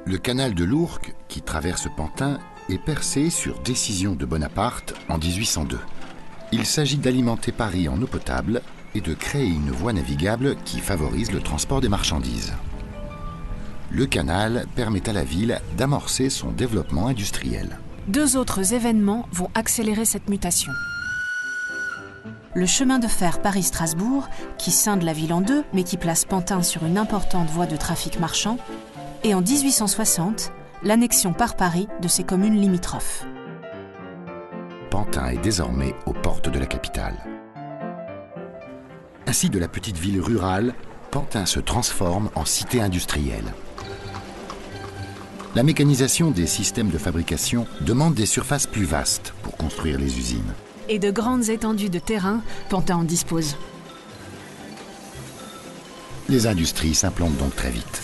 Le canal de l'Ourcq, qui traverse Pantin, est percé sur décision de Bonaparte en 1802. Il s'agit d'alimenter Paris en eau potable et de créer une voie navigable qui favorise le transport des marchandises. Le canal permet à la ville d'amorcer son développement industriel. Deux autres événements vont accélérer cette mutation. Le chemin de fer Paris-Strasbourg, qui scinde la ville en deux, mais qui place Pantin sur une importante voie de trafic marchand, et en 1860, l'annexion par Paris de ses communes limitrophes. Pantin est désormais aux portes de la capitale. Ainsi, de la petite ville rurale, Pantin se transforme en cité industrielle. La mécanisation des systèmes de fabrication demande des surfaces plus vastes pour construire les usines. Et de grandes étendues de terrain, Pantin en dispose. Les industries s'implantent donc très vite.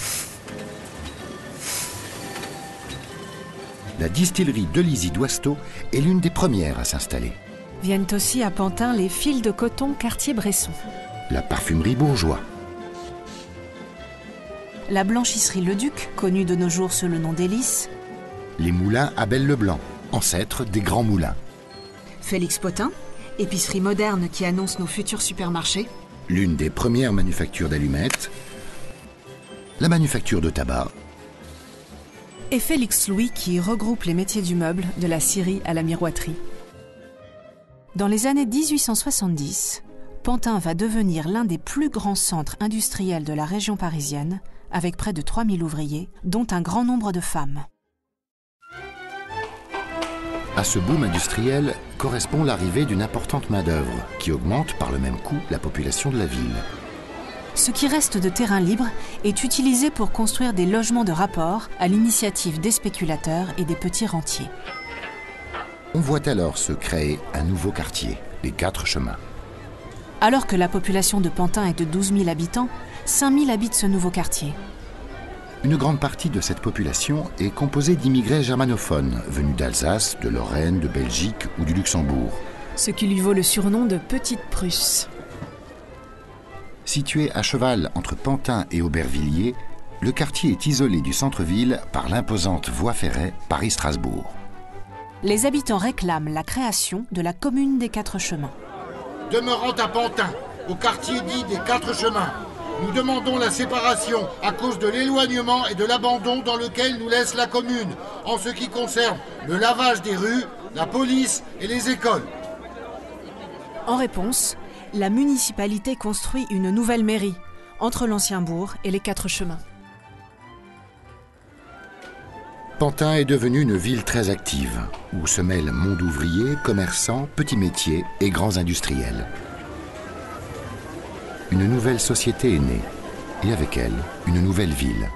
La distillerie Delizy d'Ouasto est l'une des premières à s'installer. Viennent aussi à Pantin les fils de coton Cartier-Bresson. La parfumerie Bourgeois. La blanchisserie Leduc, connue de nos jours sous le nom d'Hélice. Les moulins Abel Leblanc, ancêtres des grands moulins. Félix Potin, épicerie moderne qui annonce nos futurs supermarchés. L'une des premières manufactures d'allumettes. La manufacture de tabac. Et Félix Louis qui regroupe les métiers du meuble, de la scierie à la miroiterie. Dans les années 1870, Pantin va devenir l'un des plus grands centres industriels de la région parisienne, avec près de 3000 ouvriers, dont un grand nombre de femmes. À ce boom industriel correspond l'arrivée d'une importante main-d'œuvre qui augmente par le même coup la population de la ville. Ce qui reste de terrain libre est utilisé pour construire des logements de rapport à l'initiative des spéculateurs et des petits rentiers. On voit alors se créer un nouveau quartier, les 4 chemins. Alors que la population de Pantin est de 12 000 habitants, 5 000 habitent ce nouveau quartier. Une grande partie de cette population est composée d'immigrés germanophones venus d'Alsace, de Lorraine, de Belgique ou du Luxembourg. Ce qui lui vaut le surnom de Petite Prusse. Situé à cheval entre Pantin et Aubervilliers, le quartier est isolé du centre-ville par l'imposante voie ferrée Paris-Strasbourg. Les habitants réclament la création de la commune des 4 chemins. Demeurant à Pantin, au quartier dit des 4 chemins, nous demandons la séparation à cause de l'éloignement et de l'abandon dans lequel nous laisse la commune, en ce qui concerne le lavage des rues, la police et les écoles. En réponse, la municipalité construit une nouvelle mairie, entre l'ancien bourg et les 4 chemins. Pantin est devenue une ville très active, où se mêlent monde ouvrier, commerçants, petits métiers et grands industriels. Une nouvelle société est née, et avec elle, une nouvelle ville.